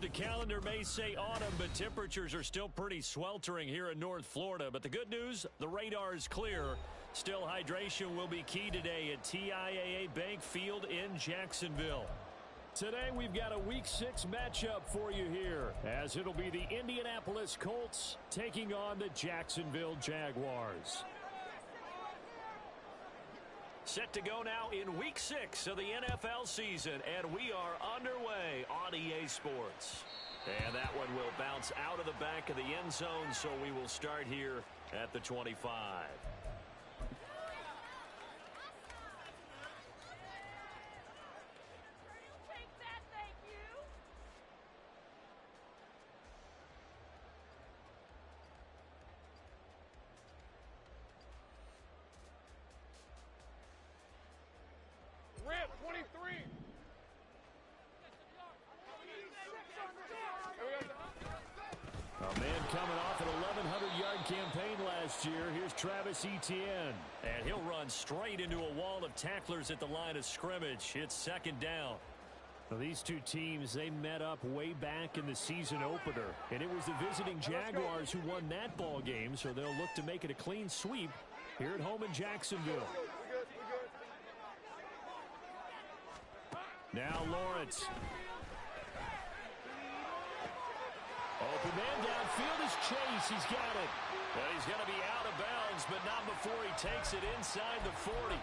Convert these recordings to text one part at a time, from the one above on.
The calendar may say autumn, but temperatures are still pretty sweltering here in North Florida. But the good news, the radar is clear. Still, hydration will be key today at TIAA Bank Field in Jacksonville. Today, we've got a Week 6 matchup for you here, as it'll be the Indianapolis Colts taking on the Jacksonville Jaguars. Set to go now in Week 6 of the NFL season, and we are underway on EA Sports. And that one will bounce out of the back of the end zone, so we will start here at the 25. Rip, 23. A man coming off an 1,100-yard campaign last year. Here's Travis Etienne. And he'll run straight into a wall of tacklers at the line of scrimmage. It's second down. Well, these two teams, they met up way back in the season opener. And it was the visiting Jaguars who won that ball game, so they'll look to make it a clean sweep here at home in Jacksonville. Now Lawrence. Open man downfield is Chase. He's got it. Well, he's going to be out of bounds, but not before he takes it inside the 40.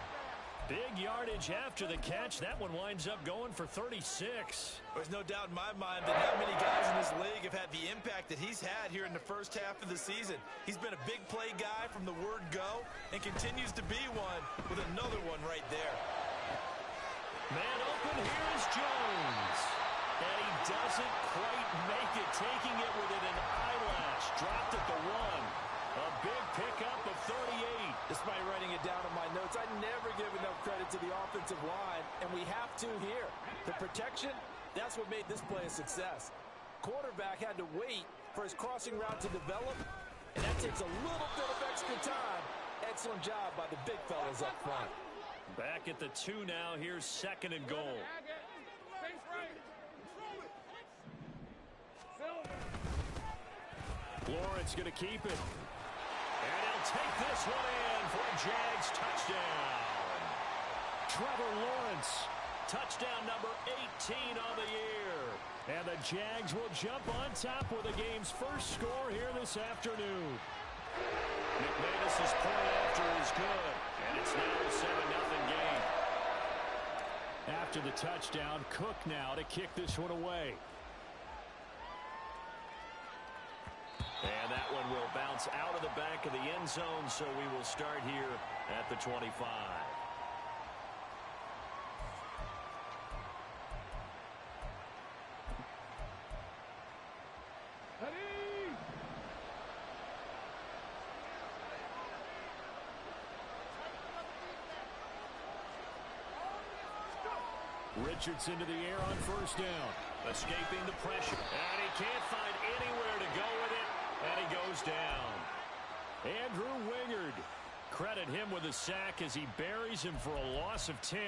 Big yardage after the catch. That one winds up going for 36. There's no doubt in my mind that not many guys in this league have had the impact that he's had here in the first half of the season. He's been a big play guy from the word go and continues to be one with another one right there. Man open, here is Jones. And he doesn't quite make it, taking it within an eyelash. Dropped at the 1. A big pickup of 38. Despite writing it down in my notes, I never give enough credit to the offensive line, and we have to here. The protection, that's what made this play a success. Quarterback had to wait for his crossing route to develop, and that takes a little bit of extra time. Excellent job by the big fellas up front. Back at the 2 now. Here's second and goal. Lawrence going to keep it. And he'll take this one in for a Jags touchdown. Trevor Lawrence, touchdown number 18 on the year. And the Jags will jump on top with the game's first score here this afternoon. McManus's point after is good, and it's now a 7-0 game. After the touchdown, Cook now to kick this one away. And that one will bounce out of the back of the end zone, so we will start here at the 25. Richardson to the air on first down. Escaping the pressure. And he can't find anywhere to go with it. And he goes down. Andrew Wingard. Credit him with a sack as he buries him for a loss of 10.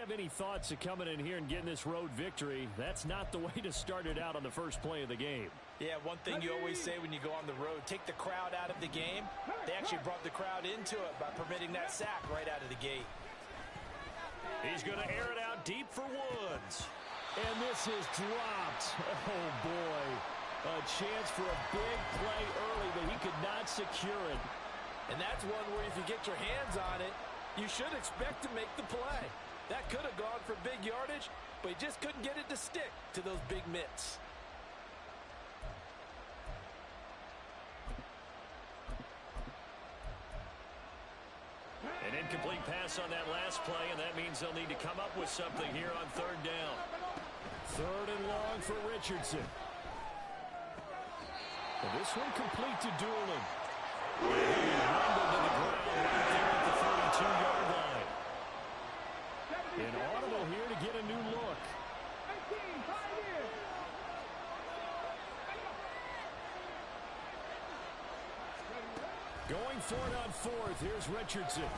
Have any thoughts of coming in here and getting this road victory? That's not the way to start it out on the first play of the game. Yeah, one thing you always say when you go on the road, take the crowd out of the game. They actually brought the crowd into it by permitting that sack right out of the gate. He's going to air it out deep for Woods. And this is dropped. Oh, boy. A chance for a big play early, but he could not secure it. And that's one where if you get your hands on it, you should expect to make the play. That could have gone for big yardage, but he just couldn't get it to stick to those big mitts. An incomplete pass on that last play, and that means they'll need to come up with something here on third down. Third and long for Richardson. Well, this one complete to Doolin. He rumbled to the ground right there at the 32-yard line. An audible here to get a new look. Going for it on fourth. Here's Richardson.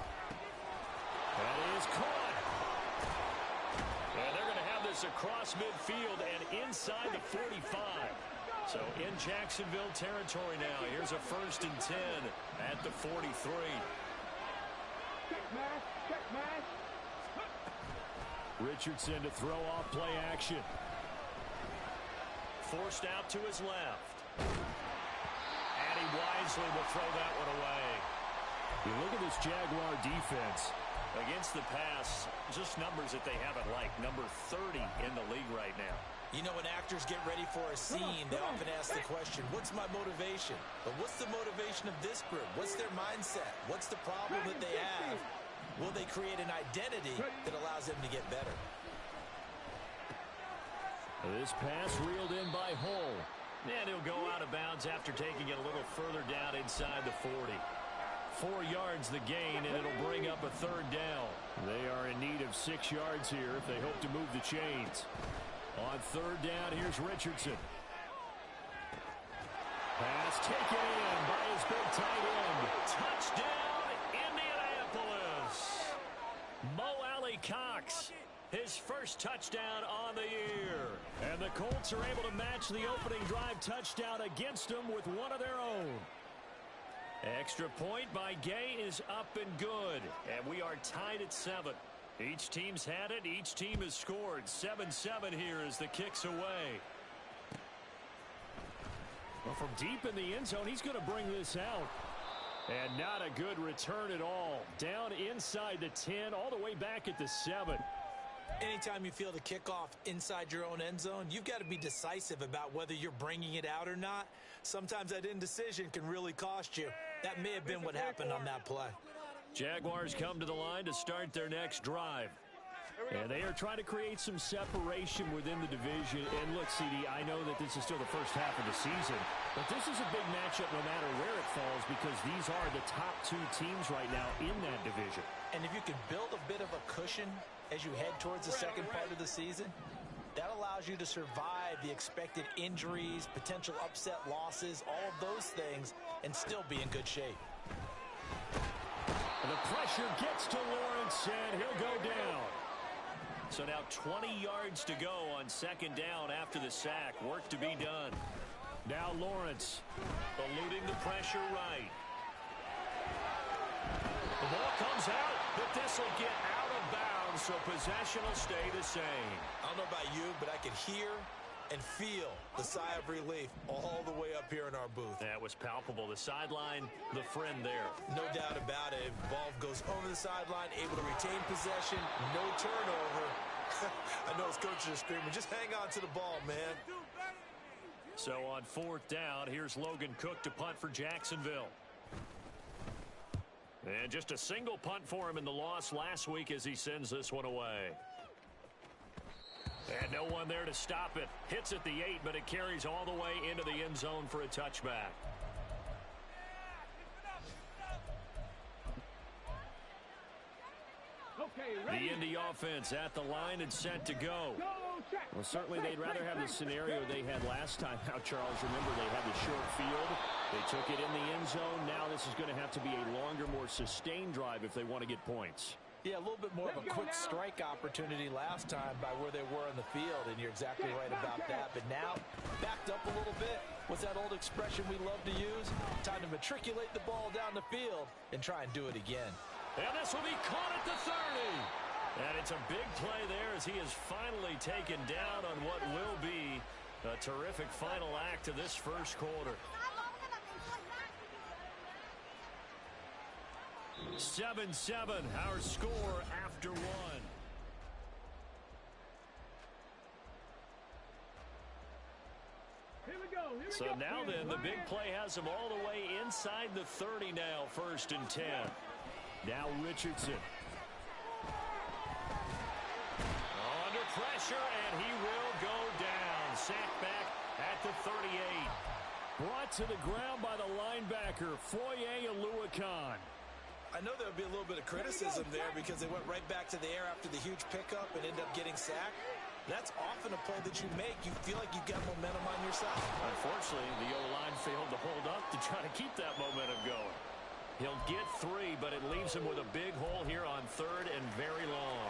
That is caught. And they're going to have this across midfield and inside the 45. So in Jacksonville territory now. Here's a 1st and 10 at the 43. Richardson to throw off play action. Forced out to his left. And he wisely will throw that one away. You look at this Jaguar defense. Against the pass, just numbers that they haven't liked. Number 30 in the league right now. You know, when actors get ready for a scene, they often ask the question, what's my motivation? But what's the motivation of this group? What's their mindset? What's the problem that they have? Will they create an identity that allows them to get better? This pass reeled in by Hull. And he'll go out of bounds after taking it a little further down inside the 40. 4 yards the gain, and it'll bring up a third down. They are in need of 6 yards here if they hope to move the chains. On third down, here's Richardson. Pass taken in by his big tight end. Touchdown, Indianapolis. Mo Alley-Cox, his first touchdown on the year. And the Colts are able to match the opening drive touchdown against them with one of their own. Extra point by Gay is up and good. And we are tied at 7. Each team's had it. Each team has scored. 7-7 here as the kick's away. Well, from deep in the end zone, he's going to bring this out. And not a good return at all. Down inside the 10, all the way back at the 7. Anytime you feel the kickoff inside your own end zone, you've got to be decisive about whether you're bringing it out or not. Sometimes that indecision can really cost you. That may have been what happened on that play. Jaguars come to the line to start their next drive. And they are trying to create some separation within the division. And look, CD, I know that this is still the first half of the season, but this is a big matchup no matter where it falls because these are the top 2 teams right now in that division. And if you can build a bit of a cushion as you head towards the second part of the season, that allows you to survive the expected injuries, potential upset losses, all of those things, and still be in good shape. And the pressure gets to Lawrence, and he'll go down. So now 20 yards to go on second down after the sack. Work to be done. Now Lawrence eluding the pressure right. The ball comes out, but this will get out of bounds, so possession will stay the same. I don't know about you, but I could hear and feel the sigh of relief all the way up here in our booth. That was palpable. The sideline, the friend there. No doubt about it. Ball goes over the sideline, able to retain possession, no turnover. I know his coaches are screaming, just hang on to the ball, man. So on fourth down, here's Logan Cook to punt for Jacksonville. And just a single punt for him in the loss last week as he sends this one away. And no one there to stop it. Hits at the 8, but it carries all the way into the end zone for a touchback. The Indy offense at the line and set to go. Well, certainly they'd rather have the scenario they had last time out, Charles. Remember, they had the short field. They took it in the end zone. Now this is going to have to be a longer, more sustained drive if they want to get points. Yeah, a little bit more of a quick strike opportunity last time by where they were on the field, and you're exactly right about that. But now, backed up a little bit. What's that old expression we love to use? Time to matriculate the ball down the field and try and do it again. And this will be caught at the 30. And it's a big play there as he is finally taken down on what will be a terrific final act of this first quarter. 7-7, our score after one. So now then, the big play has him all the way inside the 30 now, 1st and 10. Now Richardson. Under pressure, and he will go down. Sacked back at the 38. Brought to the ground by the linebacker, Foye Oluokun. I know there would be a little bit of criticism there because they went right back to the air after the huge pickup and ended up getting sacked. That's often a play that you make. You feel like you've got momentum on your side. Unfortunately, the O-line failed to hold up to try to keep that momentum going. He'll get 3, but it leaves him with a big hole here on 3rd and very long.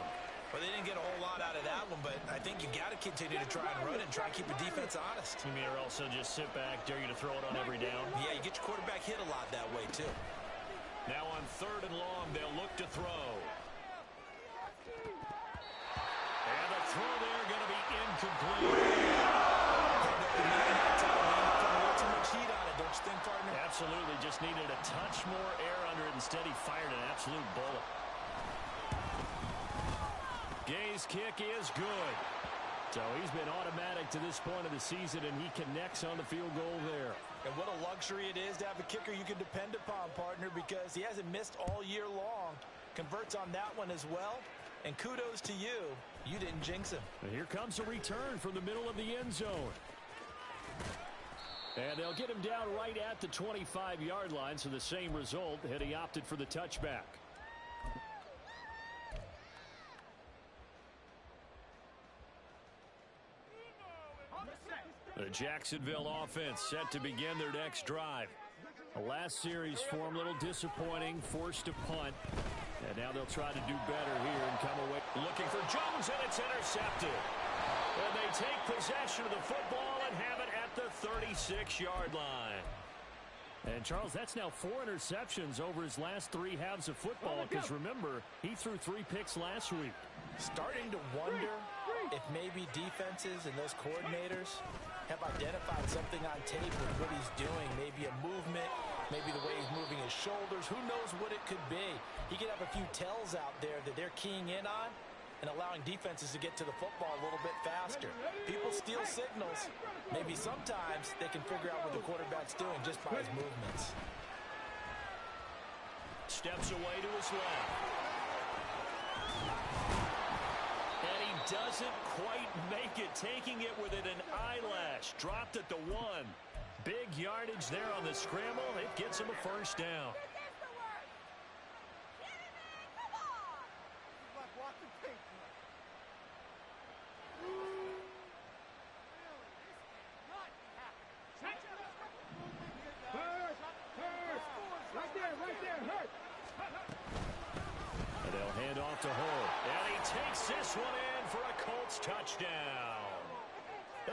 Well, they didn't get a whole lot out of that one, but I think you got to continue to try and run and try and keep the defense honest. You mean or also just sit back, dare you to throw it on every down? Yeah, you get your quarterback hit a lot that way, too. Now on 3rd and long, they'll look to throw. And the throw there going to be incomplete. Too much heat on it, don't you think, partner? Absolutely, just needed a touch more air under it. Instead, he fired an absolute bullet. Gay's kick is good. So he's been automatic to this point of the season, and he connects on the field goal there. And what a luxury it is to have a kicker you can depend upon, partner, because he hasn't missed all year long. Converts on that one as well. And kudos to you. You didn't jinx him. And here comes a return from the middle of the end zone. And they'll get him down right at the 25-yard line, so the same result had he opted for the touchback. The Jacksonville offense set to begin their next drive. The last series for them, a little disappointing, forced to punt. And now they'll try to do better here and come away. Looking for Jones, and it's intercepted. And they take possession of the football and have it at the 36-yard line. And, Charles, that's now 4 interceptions over his last 3 halves of football, because, remember, he threw 3 picks last week. Starting to wonder if maybe defenses and those coordinators have identified something on tape with what he's doing. Maybe a movement, maybe the way he's moving his shoulders. Who knows what it could be? He could have a few tells out there that they're keying in on and allowing defenses to get to the football a little bit faster. People steal signals. Maybe sometimes they can figure out what the quarterback's doing just by his movements. Steps away to his left. And he doesn't quite make it, taking it within an eyelash. Dropped at the 1. Big yardage there on the scramble. It gets him a first down. And they'll hand off to Hull. And he takes this one in for a Colts touchdown.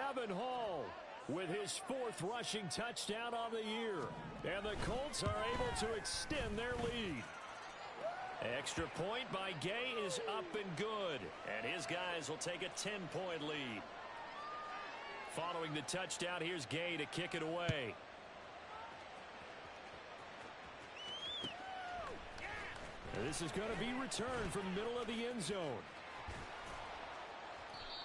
Evan Hull with his 4th rushing touchdown on the year. And the Colts are able to extend their lead. Extra point by Gay is up and good. And his guys will take a 10-point lead. Following the touchdown, here's Gay to kick it away. This is going to be returned from the middle of the end zone.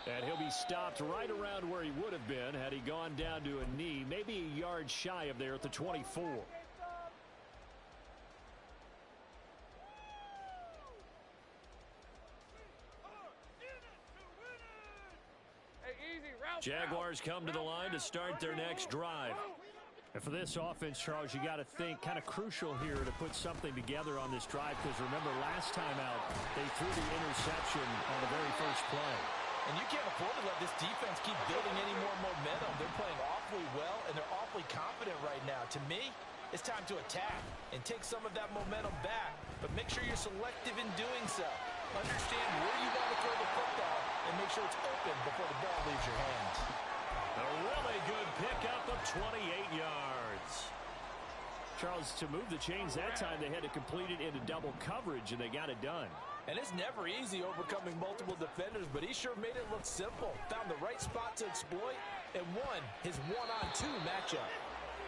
And he'll be stopped right around where he would have been had he gone down to a knee, maybe a yard shy of there at the 24. Jaguars come to the line to start their next drive. And for this offense, Charles, you got to think kind of crucial here to put something together on this drive, because remember last time out they threw the interception on the very first play. And you can't afford to let this defense keep building any more momentum. They're playing awfully well, and they're awfully confident right now. To me, it's time to attack and take some of that momentum back, but make sure you're selective in doing so. Understand where you want to throw the football and make sure it's open before the ball leaves your hands. A really good pickup of 28 yards. Charles, to move the chains that time, they had to complete it into double coverage, and they got it done. And it's never easy overcoming multiple defenders, but he sure made it look simple. Found the right spot to exploit and won his one-on-two matchup.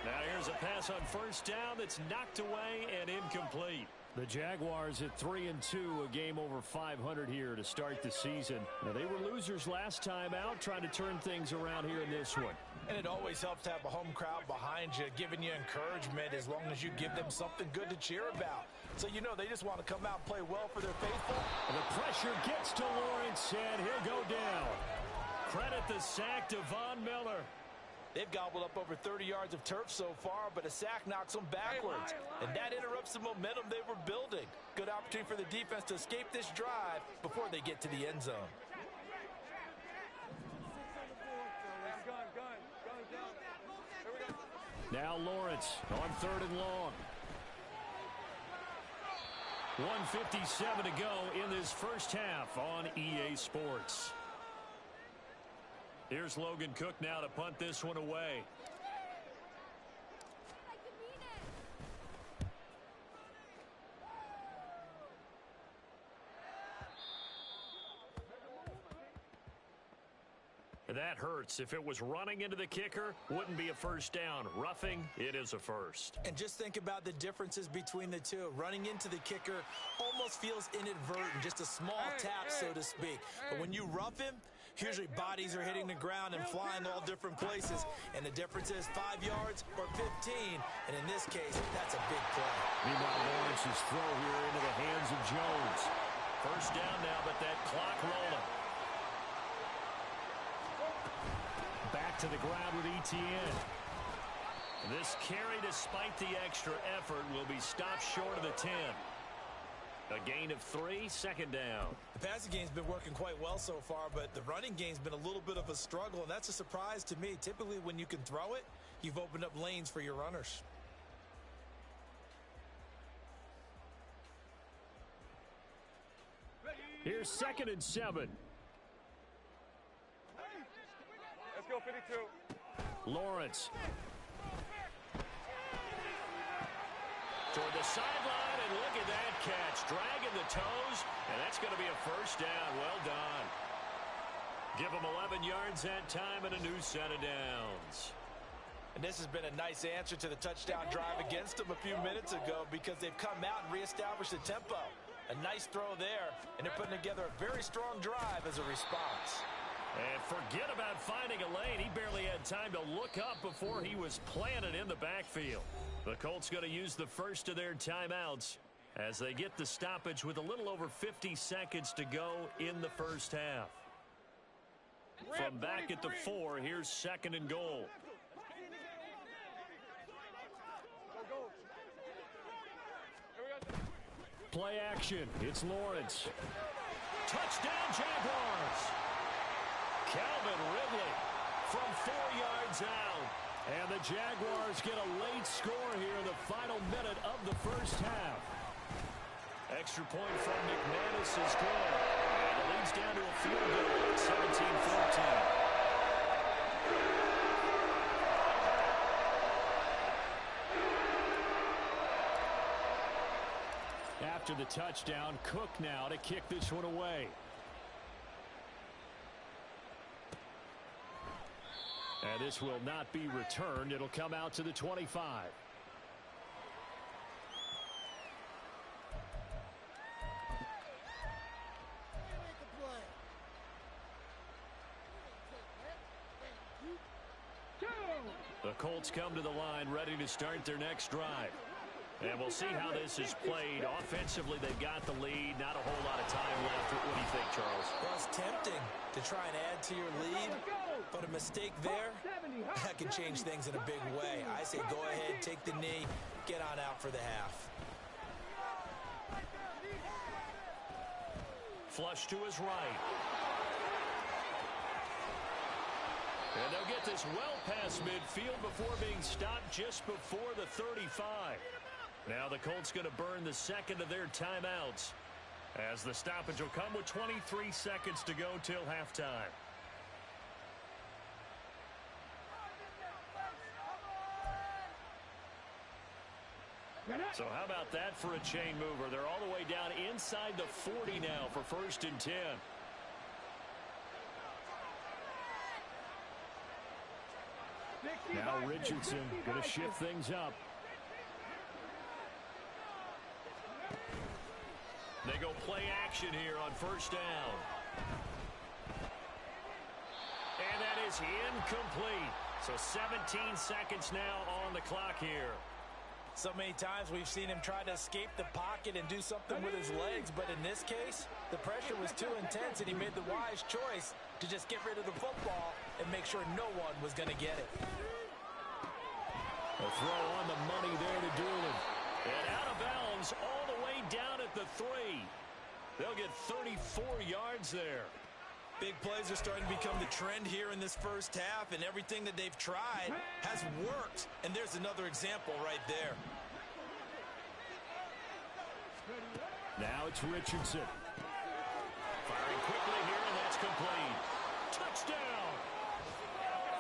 Now here's a pass on first down that's knocked away and incomplete. The Jaguars at 3-2, a game over 500 here to start the season. Now, they were losers last time out, trying to turn things around here in this one. And it always helps to have a home crowd behind you, giving you encouragement as long as you give them something good to cheer about. So you know they just want to come out and play well for their faithful. The pressure gets to Lawrence, and he'll go down. Credit the sack to Von Miller. They've gobbled up over 30 yards of turf so far, but a sack knocks them backwards. And that interrupts the momentum they were building. Good opportunity for the defense to escape this drive before they get to the end zone. Now Lawrence on 3rd and long. 1:57 to go in this first half on EA Sports. Here's Logan Cook now to punt this one away. That hurts. If it was running into the kicker, wouldn't be a first down. Roughing, it is a first. And just think about the differences between the two. Running into the kicker almost feels inadvertent, just a small tap, so to speak. But when you rough him, usually bodies are hitting the ground and flying all different places. And the difference is 5 yards or 15. And in this case, that's a big play. Meanwhile, Lawrence's throw here into the hands of Jones. First down now, but that clock rolling. Back to the ground with Etienne. This carry, despite the extra effort, will be stopped short of the 10. A gain of 3, second down. The passing game's been working quite well so far, but the running game's been a little bit of a struggle, and that's a surprise to me. Typically, when you can throw it, you've opened up lanes for your runners. Here's 2nd and 7. Let's go, 52. Lawrence. Toward the sideline, and look at that catch. Dragging the toes, and that's going to be a first down. Well done. Give them 11 yards that time and a new set of downs. And this has been a nice answer to the touchdown drive against them a few minutes ago because they've come out and reestablished the tempo. A nice throw there, and they're putting together a very strong drive as a response. And forget about finding a lane. He barely had time to look up before he was planted in the backfield. The Colts going to use the first of their timeouts as they get the stoppage with a little over 50 seconds to go in the first half. From back at the 4, here's 2nd and goal. Play action. It's Lawrence. Touchdown, Jaguars. Calvin Ridley from 4 yards out. And the Jaguars get a late score here in the final minute of the first half. Extra point from McManus is good. And it leads down to a field goal, 17-14. After the touchdown, Cook now to kick this one away. And this will not be returned. It'll come out to the 25. The Colts come to the line ready to start their next drive. And we'll see how this is played. Offensively, they've got the lead. Not a whole lot of time left. What do you think, Charles? Well, it's tempting to try and add to your lead, but a mistake there, that can change things in a big way. I say go ahead, take the knee, get on out for the half. Flush to his right. And they'll get this well past midfield before being stopped just before the 35. Now the Colts going to burn the second of their timeouts as the stoppage will come with 23 seconds to go till halftime. So how about that for a chain mover? They're all the way down inside the 40 now for 1st and 10. Now Richardson going to shift things up. They go play action here on 1st down. And that is incomplete. So 17 seconds now on the clock here. So many times we've seen him try to escape the pocket and do something with his legs, but in this case, the pressure was too intense, and he made the wise choice to just get rid of the football and make sure no one was going to get it. A throw on the money there to Doolin. And out of bounds all the way down at the 3. They'll get 34 yards there. Big plays are starting to become the trend here in this first half, and everything that they've tried has worked. And there's another example right there. Now it's Richardson. Firing quickly here, and that's complete. Touchdown!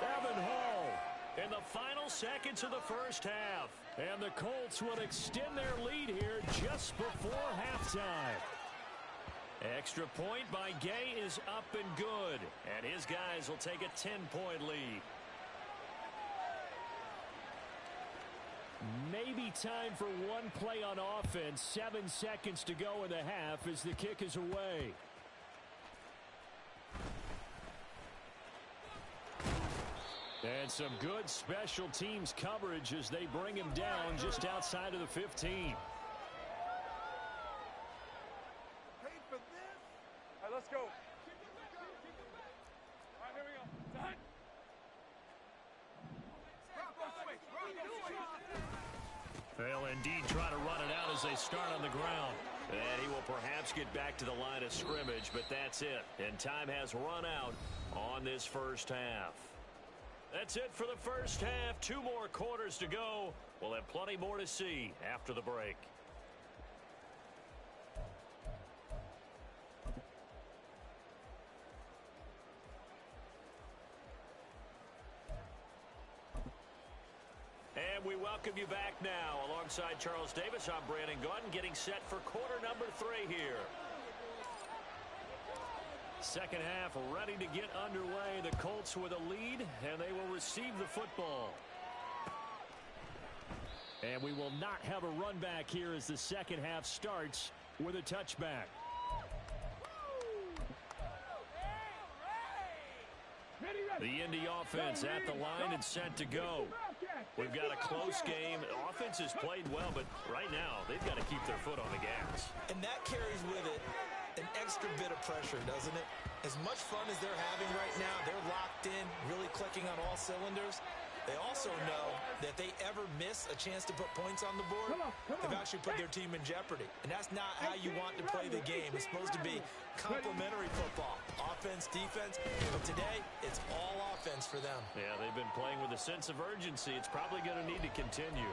Evan Hall in the final seconds of the first half. And the Colts will extend their lead here just before halftime. Extra point by Gay is up and good. And his guys will take a 10-point lead. Maybe time for one play on offense. 7 seconds to go in the half as the kick is away. And some good special teams coverage as they bring him down just outside of the 15. Let's go. All right, here we go. They'll indeed try to run it out as they start on the ground. And he will perhaps get back to the line of scrimmage, but that's it. And time has run out on this first half. That's it for the first half. 2 more quarters to go. We'll have plenty more to see after the break. And we welcome you back now. Alongside Charles Davis, I'm Brandon Gaudin, getting set for quarter number 3 here. Second half ready to get underway. The Colts with a lead, and they will receive the football. And we will not have a run back here as the second half starts with a touchback. The Indy offense at the line and set to go. We've got a close game. The offense has played well, but right now they've got to keep their foot on the gas. And that carries with it an extra bit of pressure, doesn't it? As much fun as they're having right now, they're locked in, really clicking on all cylinders. They also know that if they ever miss a chance to put points on the board, they've actually put their team in jeopardy. And that's not how you want to play the game. It's supposed to be complementary football, offense, defense. But today, it's all offense for them. Yeah, they've been playing with a sense of urgency. It's probably going to need to continue.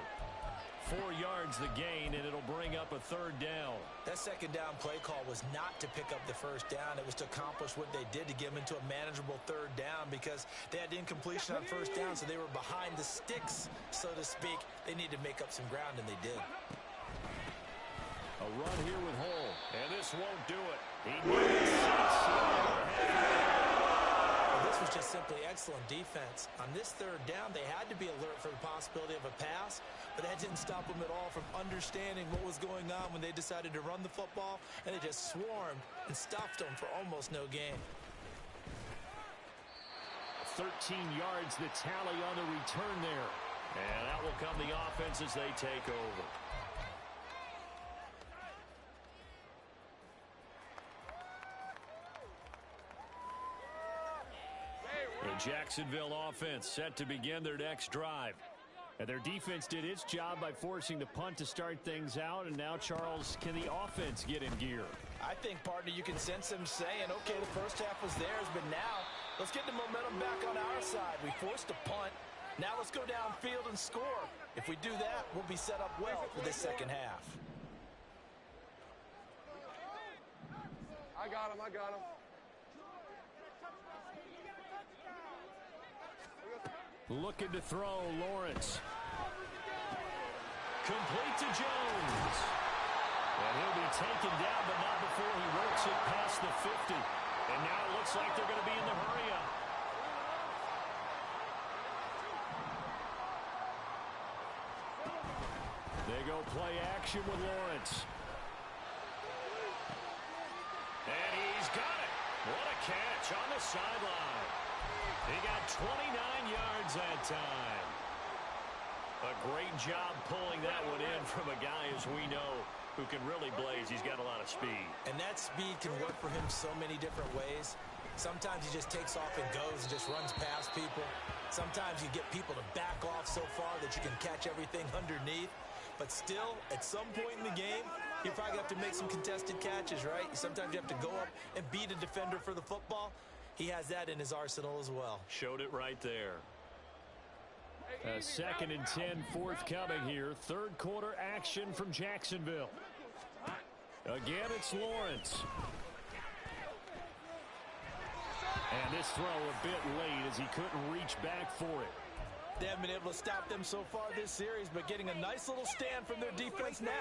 4 yards the gain, and it'll bring up a 3rd down. That second down play call was not to pick up the first down. It was to accomplish what they did, to get them into a manageable 3rd down, because they had incompletion on first down, so they were behind the sticks, so to speak. They needed to make up some ground, and they did. A run here with Hall, and this won't do it. He needs 6. This was just simply excellent defense. On this 3rd down, they had to be alert for the possibility of a pass, but that didn't stop them at all from understanding what was going on when they decided to run the football, and they just swarmed and stuffed them for almost no gain. 13 yards the tally on the return there. And that will come the offense as they take over. The Jacksonville offense set to begin their next drive. And their defense did its job by forcing the punt to start things out. And now, Charles, can the offense get in gear? I think, partner, you can sense them saying, okay, the first half was theirs, but now let's get the momentum back on our side. We forced a punt. Now let's go downfield and score. If we do that, we'll be set up well for this second half. I got him. Looking to throw, Lawrence. Complete to Jones. And he'll be taken down, but not before he works it past the 50. And now it looks like they're going to be in the hurry-up. They go play action with Lawrence. And he's got it. What a catch on the sideline. He got 29 yards that time. A great job pulling that one in from a guy, as we know, who can really blaze. He's got a lot of speed. And that speed can work for him so many different ways. Sometimes he just takes off and goes and just runs past people. Sometimes you get people to back off so far that you can catch everything underneath. But still, at some point in the game, you probably have to make some contested catches, right? Sometimes you have to go up and beat a defender for the football. He has that in his arsenal as well. Showed it right there. A 2nd and 10 forthcoming here. Third quarter action from Jacksonville. Again, it's Lawrence. And this throw a bit late as he couldn't reach back for it. They haven't been able to stop them so far this series, but getting a nice little stand from their defense now.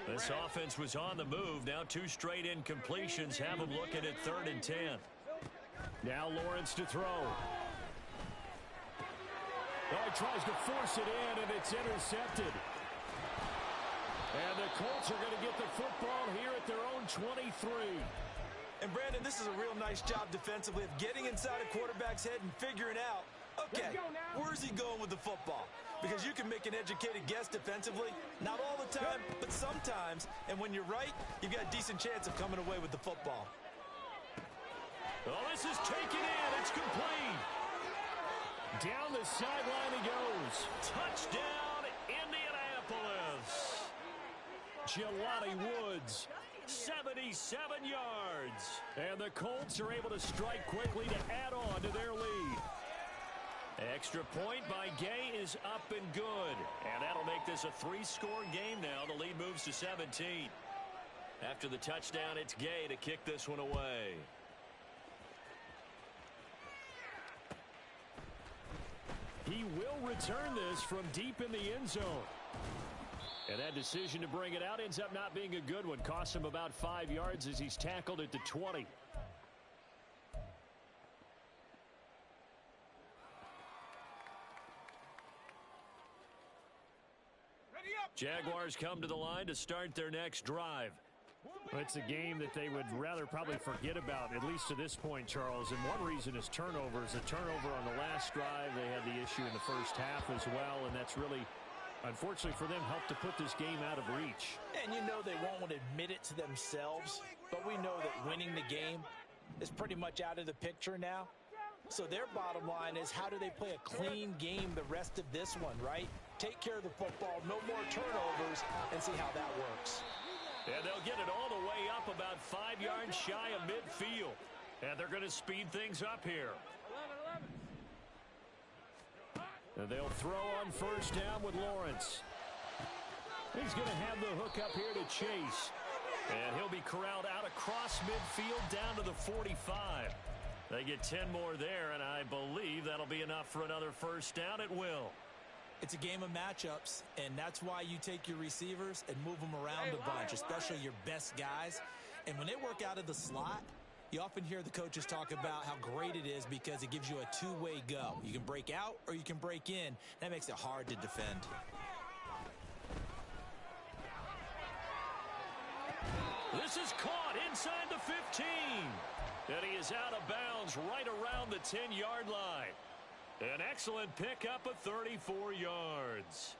This offense was on the move. Now 2 straight incompletions have them looking at 3rd and 10. Now Lawrence to throw. Oh, he tries to force it in, and it's intercepted. And the Colts are going to get the football here at their own 23. And, Brandon, this is a real nice job defensively of getting inside a quarterback's head and figuring out, okay, where's he going with the football? Because you can make an educated guess defensively, not all the time, but sometimes. And when you're right, you've got a decent chance of coming away with the football. Oh, this is taken in. It's complete. Down the sideline he goes. Touchdown, Indianapolis. Jelani Woods, 77 yards. And the Colts are able to strike quickly to add on to their lead. Extra point by Gay is up and good. And that'll make this a 3-score game now. The lead moves to 17. After the touchdown, it's Gay to kick this one away. He will return this from deep in the end zone. And that decision to bring it out ends up not being a good one. Costs him about 5 yards as he's tackled at the 20. Jaguars come to the line to start their next drive. It's a game that they would rather probably forget about, at least to this point, Charles. And one reason is turnovers. A turnover on the last drive. They had the issue in the first half as well, and that's really, unfortunately for them, helped to put this game out of reach. And you know they won't admit it to themselves, but we know that winning the game is pretty much out of the picture now. So their bottom line is, how do they play a clean game the rest of this one, right? Take care of the football, no more turnovers, and see how that works. And they'll get it all the way up about 5 yards shy of midfield. And they're going to speed things up here. And they'll throw on first down with Lawrence. He's going to have the hook up here to Chase. And he'll be corralled out across midfield down to the 45. They get 10 more there, and I believe that'll be enough for another first down at will. It's a game of matchups, and that's why you take your receivers and move them around a bunch, especially your best guys. And when they work out of the slot, you often hear the coaches talk about how great it is because it gives you a two-way go. You can break out or you can break in. That makes it hard to defend. This is caught inside the 15. And he is out of bounds right around the 10-yard line. An excellent pickup of 34 yards.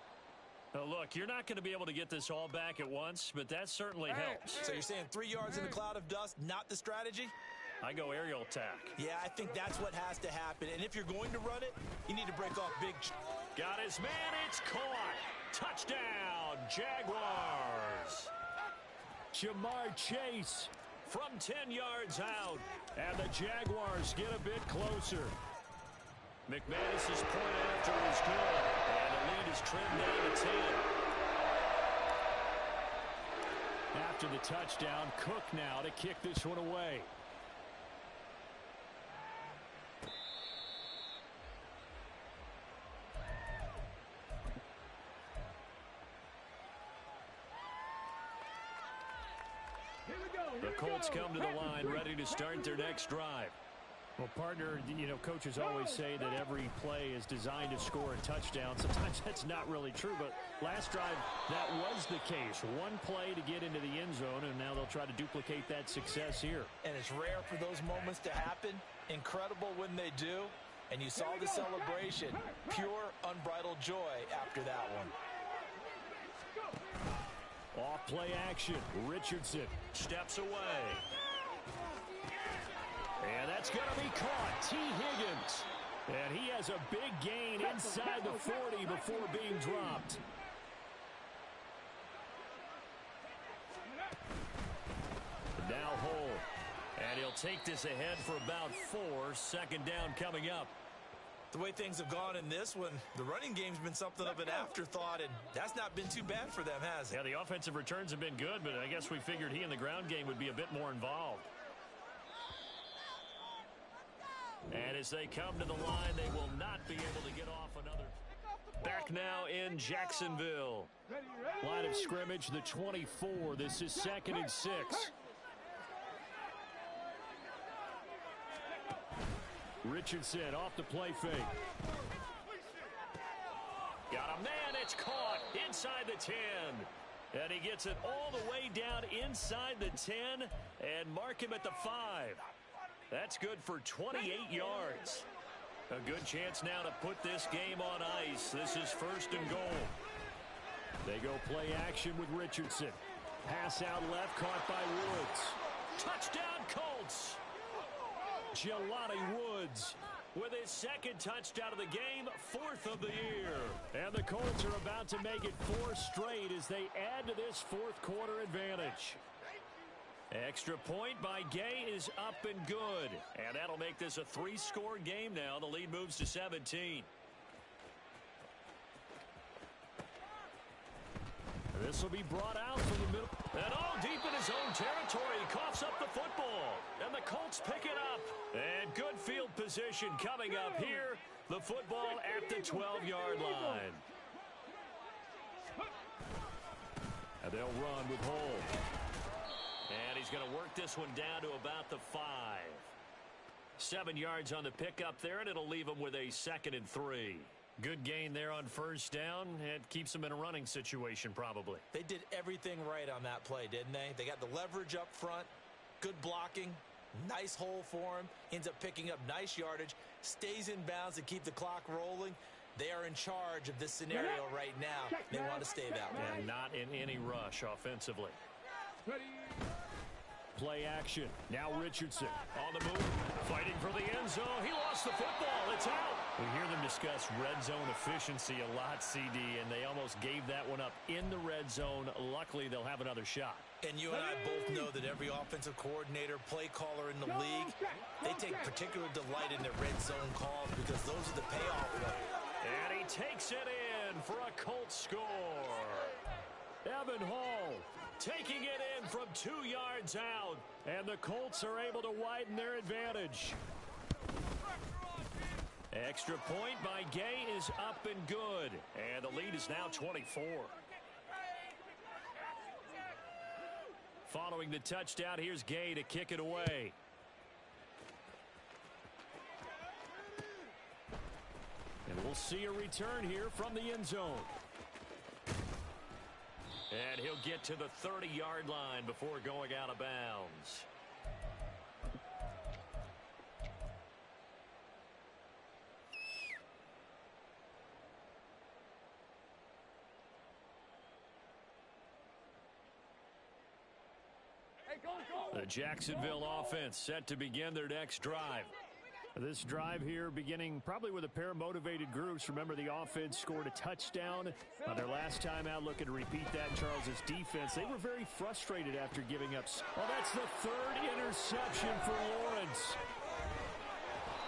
Now look, you're not going to be able to get this all back at once, but that certainly helps. So you're saying 3 yards in a cloud of dust, not the strategy? I go aerial attack. Yeah, I think that's what has to happen. And if you're going to run it, you need to break off big. Got his man. It's caught. Touchdown, Jaguars. Jamar Chase from 10 yards out. And the Jaguars get a bit closer. McManus's point after is good. And the lead is trimmed down to 10. After the touchdown, Cook now to kick this one away. The Colts come to the line ready to start their next drive. Well, partner, you know, coaches always say that every play is designed to score a touchdown. Sometimes that's not really true, but last drive, that was the case. One play to get into the end zone, and now they'll try to duplicate that success here. And it's rare for those moments to happen. Incredible when they do. And you saw the celebration. Pure, unbridled joy after that one. Off play action. Richardson steps away. And that's going to be caught. T. Higgins. And he has a big gain inside the 40 before being dropped. Now Hole. And he'll take this ahead for about 4. Second down coming up. The way things have gone in this one, the running game's been something of an afterthought, and that's not been too bad for them, has it? Yeah, the offensive returns have been good, but I guess we figured he in the ground game would be a bit more involved. And as they come to the line, they will not be able to get off another. Back now in Jacksonville. Line of scrimmage, the 24. This is 2nd and 6. Richardson off the play fake. Got a man, it's caught inside the 10. And he gets it all the way down inside the 10 and mark him at the 5. That's good for 28 yards. A good chance now to put this game on ice. This is 1st and goal. They go play action with Richardson. Pass out left, caught by Woods. Touchdown Colts. Jelani Woods with his 2nd touchdown of the game, 4th of the year. And the Colts are about to make it 4 straight as they add to this 4th quarter advantage. Extra point by Gay is up and good. And that'll make this a 3-score game now. The lead moves to 17. This will be brought out from the middle. And all deep in his own territory. He coughs up the football. And the Colts pick it up. And good field position coming up here. The football at the 12-yard line. And they'll run with Hole. And he's going to work this one down to about the 5. 7 yards on the pickup there, and it'll leave him with a 2nd and 3. Good gain there on 1st down. It keeps them in a running situation probably. They did everything right on that play, didn't they? They got the leverage up front, good blocking, nice hole for him, ends up picking up nice yardage, stays in bounds to keep the clock rolling. They are in charge of this scenario right now. They want to stay that way. And not in any rush offensively. Play action. Now Richardson on the move, fighting for the end zone. He lost the football. It's out. We hear them discuss red zone efficiency a lot, CD, and they almost gave that one up in the red zone. Luckily, they'll have another shot. And you and I both know that every offensive coordinator, play caller in the league, they take particular delight in their red zone calls because those are the payoff ones. And he takes it in for a Colts score. Evan Hall taking it in from 2 yards out. And the Colts are able to widen their advantage. Extra point by Gay is up and good. And the lead is now 24. Following the touchdown, here's Gay to kick it away. And we'll see a return here from the end zone. And he'll get to the 30-yard line before going out of bounds. The Jacksonville offense set to begin their next drive. This drive here beginning probably with a pair of motivated groups. Remember, the offense scored a touchdown on their last time out. Looking to repeat that in Charles's defense. They were very frustrated after giving up. Oh, that's the 3rd interception for Lawrence.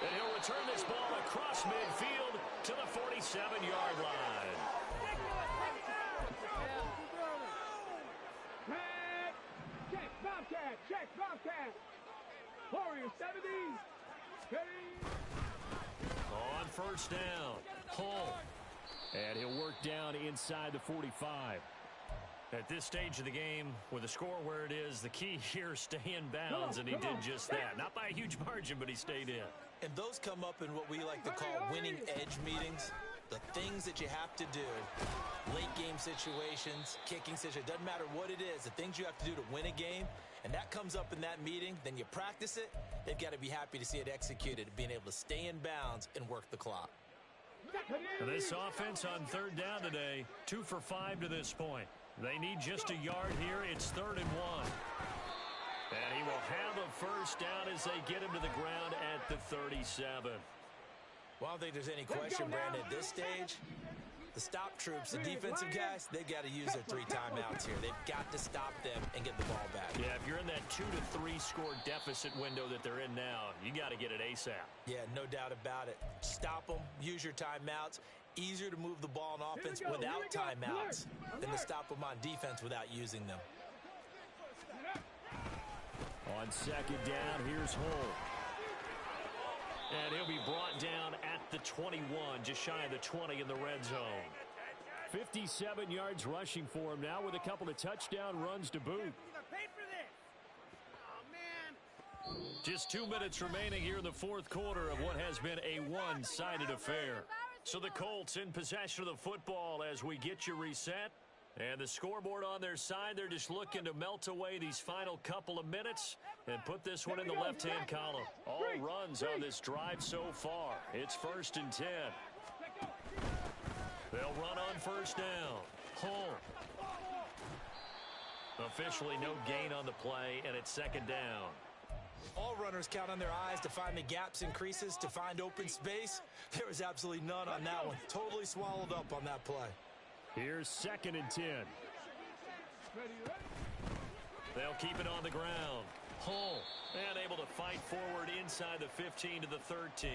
And he'll return this ball across midfield to the 47-yard line. Check, Bobcat, check, Bobcat. Warrior 70. On 1st down, Hall. And he'll work down inside the 45. At this stage of the game, with the score where it is, the key here is stay in bounds, and he did just that. Not by a huge margin, but he stayed in. And those come up in what we like to call winning edge meetings. The things that you have to do, late game situations, kicking situations, doesn't matter what it is, the things you have to do to win a game, and that comes up in that meeting, then you practice it, they've got to be happy to see it executed, being able to stay in bounds and work the clock. And this offense on third down today, 2 for 5 to this point. They need just a yard here. It's 3rd and 1. And he will have a first down as they get him to the ground at the 37. Well, I don't think there's any question, Brandon, at this stage, the stop troops, the defensive guys, they got to use their 3 timeouts here. They've got to stop them and get the ball back. Yeah, if you're in that 2 to 3 score deficit window that they're in now, you got to get it ASAP. Yeah, no doubt about it. Stop them, use your timeouts. Easier to move the ball on offense without timeouts than to stop them on defense without using them. On second down, here's Hull. And he'll be brought down at the 21, just shy of the 20 in the red zone. 57 yards rushing for him now with a couple of touchdown runs to boot. Just 2 minutes remaining here in the fourth quarter of what has been a one-sided affair. So the Colts in possession of the football as we get you reset. And the scoreboard on their side, they're just looking to melt away these final couple of minutes and put this one in the left-hand column. All runs on this drive so far. It's 1st and 10. They'll run on first down. Hull. Officially no gain on the play, and it's 2nd down. All runners count on their eyes to find the gaps and creases, to find open space. There was absolutely none on that one. Totally swallowed up on that play. Here's 2nd and 10. They'll keep it on the ground. Hull, and able to fight forward inside the 15 to the 13.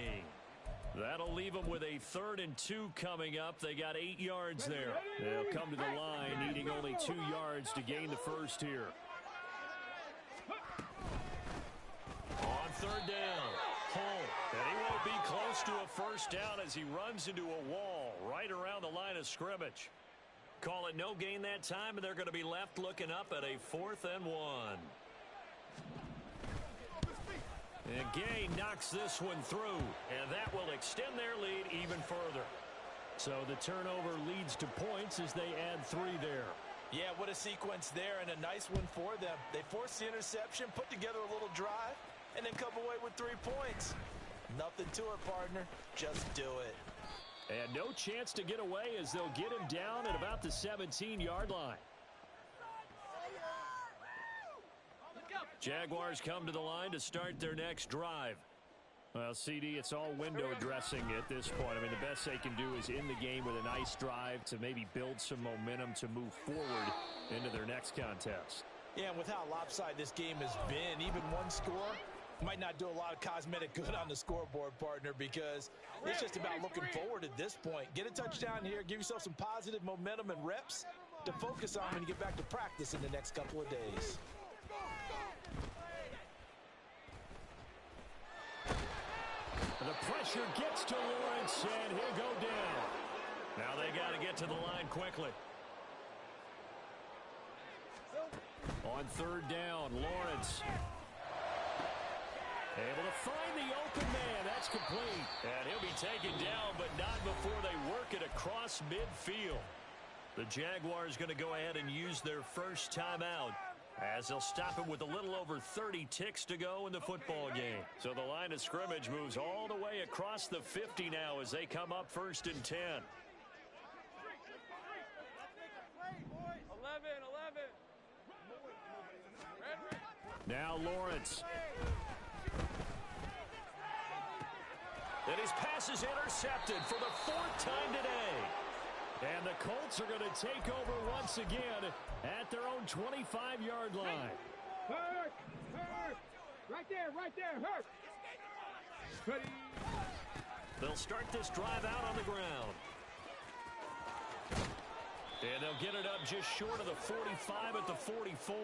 That'll leave them with a 3rd and 2 coming up. They got 8 yards there. They'll come to the line, needing only 2 yards to gain the first here. On 3rd down, Hull, and he won't be close to a first down as he runs into a wall right around the line of scrimmage. Call it no gain that time, and they're going to be left looking up at a 4th and 1. And Gay knocks this one through, and that will extend their lead even further. So the turnover leads to points as they add 3 there. Yeah, what a sequence there, and a nice one for them. They forced the interception, put together a little drive, and then come away with 3 points. Nothing to it, partner. Just do it. And no chance to get away as they'll get him down at about the 17-yard line. Jaguars come to the line to start their next drive. Well, CD, it's all window dressing at this point. I mean, the best they can do is in the game with a nice drive to maybe build some momentum to move forward into their next contest. Yeah, and with how lopsided this game has been, even one score might not do a lot of cosmetic good on the scoreboard, partner, because it's just about looking forward at this point. Get a touchdown here, give yourself some positive momentum and reps to focus on when you get back to practice in the next couple of days. The pressure gets to Lawrence, and he'll go down. Now they got to get to the line quickly. On 3rd down, Lawrence. Able to find the open man. That's complete. And he'll be taken down, but not before they work it across midfield. The Jaguars going to go ahead and use their first timeout, as they'll stop it with a little over 30 ticks to go in the football game. So the line of scrimmage moves all the way across the 50 now as they come up 1st and 10. 11. Now Lawrence. And his pass is intercepted for the 4th time today. And the Colts are going to take over once again at their own 25-yard line. Hurt! Right there, hurt! Ready. They'll start this drive out on the ground. And they'll get it up just short of the 45 at the 44.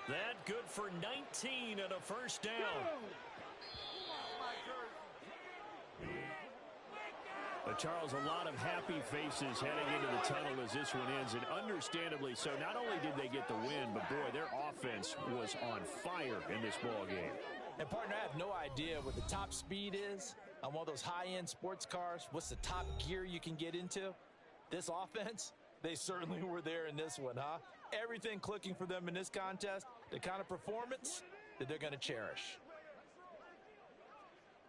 That good for 19 and a first down. Charles, a lot of happy faces heading into the tunnel as this one ends, and understandably so. Not only did they get the win, but boy, their offense was on fire in this ball game. And partner, I have no idea what the top speed is on one of those high-end sports cars. What's the top gear you can get into? This offense, they certainly were there in this one, huh? Everything clicking for them in this contest, the kind of performance that they're going to cherish.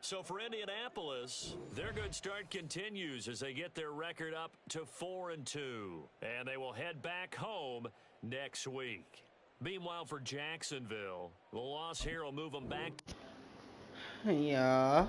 So for Indianapolis, their good start continues as they get their record up to 4-2. And they will head back home next week. Meanwhile, for Jacksonville, the loss here will move them back. Yeah.